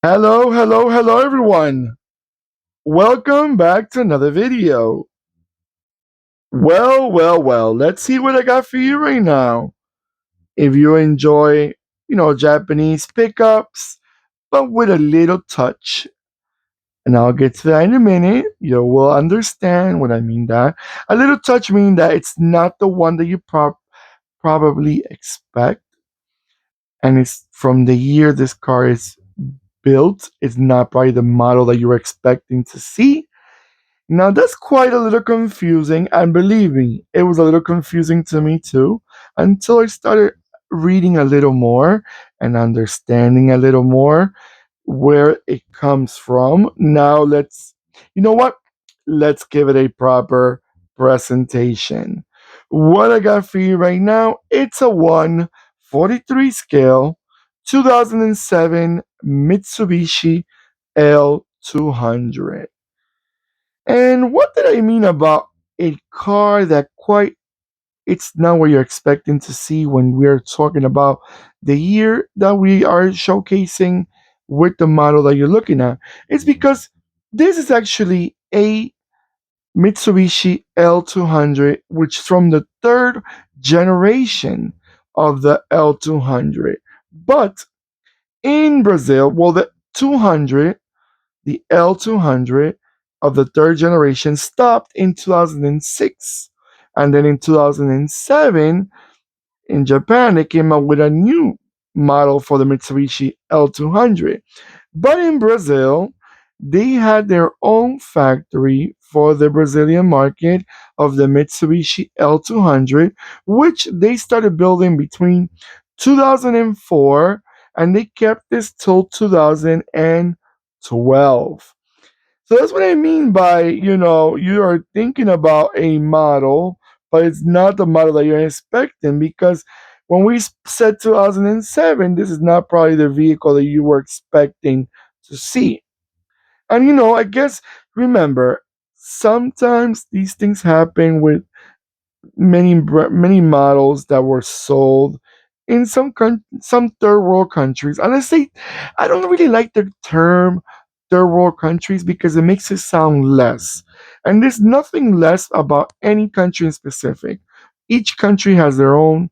Hello, hello, hello, everyone. Welcome back to another video. Well, let's see what I got for you right now. If you enjoy, Japanese pickups, but with a little touch, and I'll get to that in a minute, you will understand what I mean that. A little touch meaning that it's not the one that you probably expect, and it's from the year this car is built. It's not probably the model that you were expecting to see. Now that's quite a little confusing, and believe me, it was a little confusing to me too, until I started reading a little more and understanding a little more where it comes from. Now you know what? Let's give it a proper presentation. What I got for you right now, it's a 1/43 scale 2007 Mitsubishi L200. And what did I mean about a car that quite it's not what you're expecting to see when we're talking about the year that we are showcasing with the model that you're looking at? It's because this is actually a Mitsubishi L200, which is from the third generation of the L200. But in Brazil, well, the L200 of the third generation stopped in 2006. And then in 2007, in Japan, they came out with a new model for the Mitsubishi L200. But in Brazil, they had their own factory for the Brazilian market of the Mitsubishi L200, which they started building between 2004 and they kept this till 2012. So that's what I mean by, you are thinking about a model, but it's not the model that you're expecting because when we said 2007, this is not probably the vehicle that you were expecting to see. And I guess remember, sometimes these things happen with many models that were sold in some third world countries. And I don't really like the term third world countries because it makes it sound less. And there's nothing less about any country in specific. Each country has their own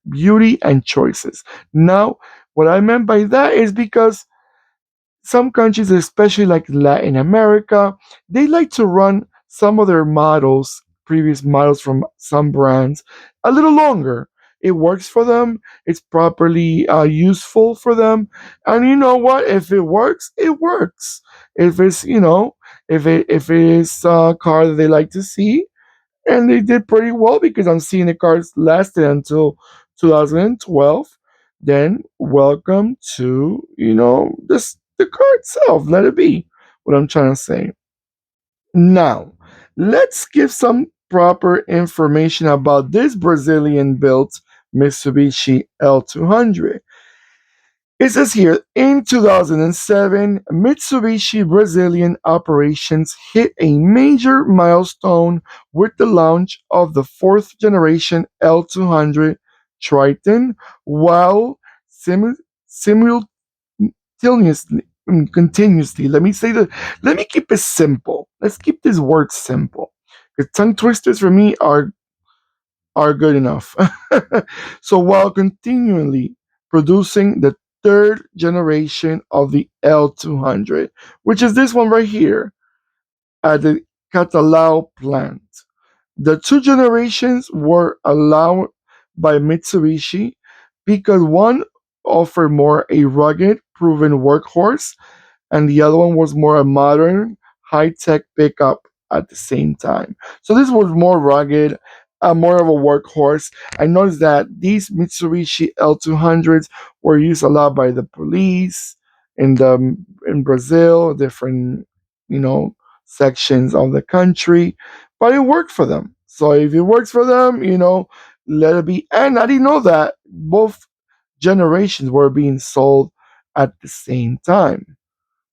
beauty and choices. Now, what I meant by that is because some countries, especially like Latin America, they like to run some of their models, previous models from some brands, a little longer. It works for them. It's properly useful for them. And you know what? If it works, it works. If it's if it is a car that they like to see, and they did pretty well because I'm seeing the cars lasted until 2012. Then welcome to this the car itself. Let it be. What I'm trying to say. Now, let's give some proper information about this Brazilian built Mitsubishi L200. It says here in 2007, Mitsubishi Brazilian operations hit a major milestone with the launch of the fourth generation L200 Triton, while simultaneously, continuously, let me keep it simple. Let's keep this word simple. Because tongue twisters for me are good enough. So while continually producing the third generation of the L200, which is this one right here at the Catalao plant. The two generations were allowed by Mitsubishi because one offered more a rugged, proven workhorse, and the other one was more a modern, high-tech pickup at the same time. So this was more rugged, more of a workhorse. I noticed that these Mitsubishi L200s were used a lot by the police in Brazil, different you know sections of the country, but it worked for them. So if it works for them, let it be. And I didn't know that both generations were being sold at the same time.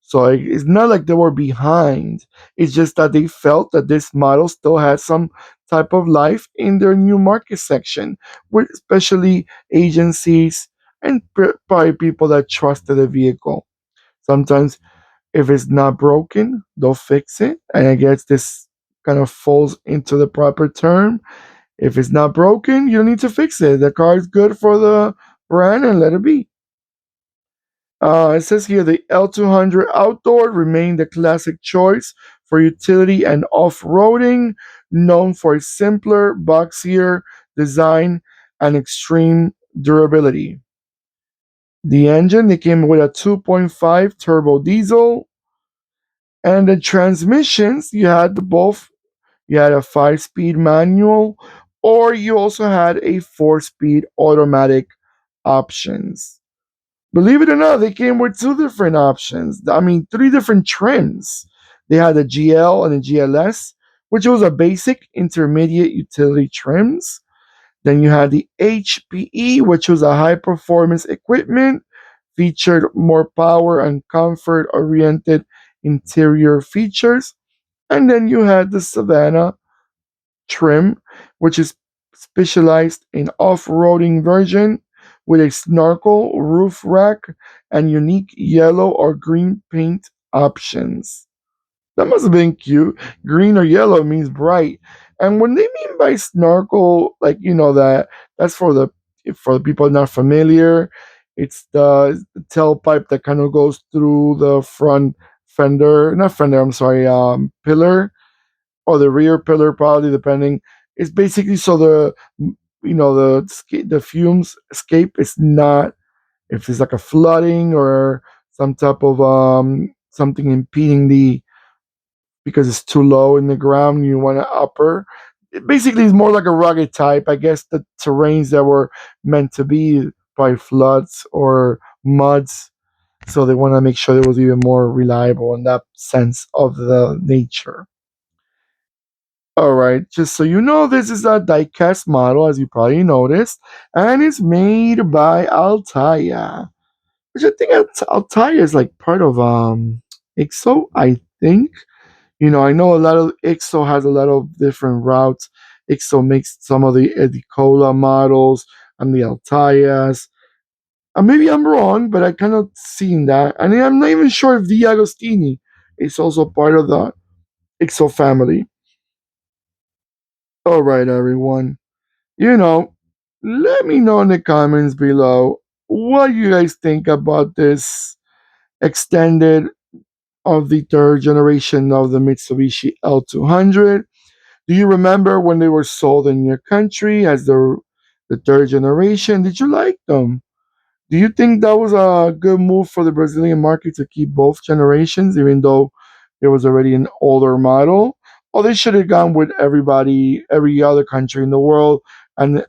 So it's not like they were behind. It's just that they felt that this model still had some type of life in their new market section, with especially agencies and probably people that trusted the vehicle. Sometimes if it's not broken, they'll fix it. And I guess this kind of falls into the proper term. If it's not broken, you don't need to fix it. The car is good for the brand and let it be. It says here the L200 Outdoor remained the classic choice for utility and off roading, known for its simpler, boxier design and extreme durability. The engine, they came with a 2.5 turbo diesel, and the transmissions, you had both. You had a 5 speed manual, or you also had a 4 speed automatic options. Believe it or not, they came with two different options. I mean, three different trims. They had a GL and a GLS, which was a basic, intermediate utility trims. Then you had the HPE, which was a high performance equipment, featured more power and comfort oriented interior features. And then you had the Savannah trim, which is specialized in off-roading version with a snorkel roof rack and unique yellow or green paint options. That must have been cute. Green or yellow means bright. And when they mean by snorkel, like that's for the people not familiar. It's the tailpipe that kind of goes through the front fender, not fender. I'm sorry, pillar or the rear pillar, probably depending. It's basically so the fumes escape is not if it's like a flooding or some type of something impeding the because it's too low in the ground. You want to upper. It basically is more like a rugged type. I guess the terrains that were meant to be by floods or muds. So they want to make sure it was even more reliable in that sense of the nature. All right, just so you know, this is a diecast model, as you probably noticed, and it's made by Altaya, which I think Altaya is like part of IXO. I think I know a lot of IXO has a lot of different routes. IXO makes some of the Edicola models and the Altayas. Maybe I'm wrong, but I kind of seen that, and I'm not even sure if the Agostini is also part of the IXO family. All right, everyone. you know, Let me know in the comments below what you guys think about this extended of the third generation of the Mitsubishi L200. Do you remember when they were sold in your country as the third generation? Did you like them? Do you think that was a good move for the Brazilian market to keep both generations, even though it was already an older model? Or they should have gone with every other country in the world, and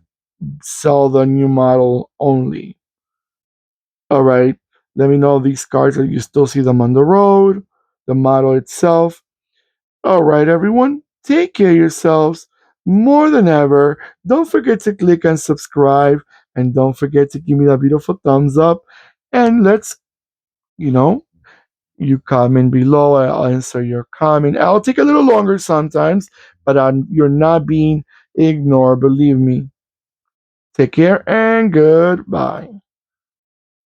sell the new model only. All right. Let me know these cars that you still see them on the road, the model itself. All right, everyone. Take care of yourselves more than ever. Don't forget to click and subscribe. And don't forget to give me that beautiful thumbs up. And you know, you comment below. I'll answer your comment. I'll take a little longer sometimes, but you're not being ignored. Believe me. Take care and goodbye.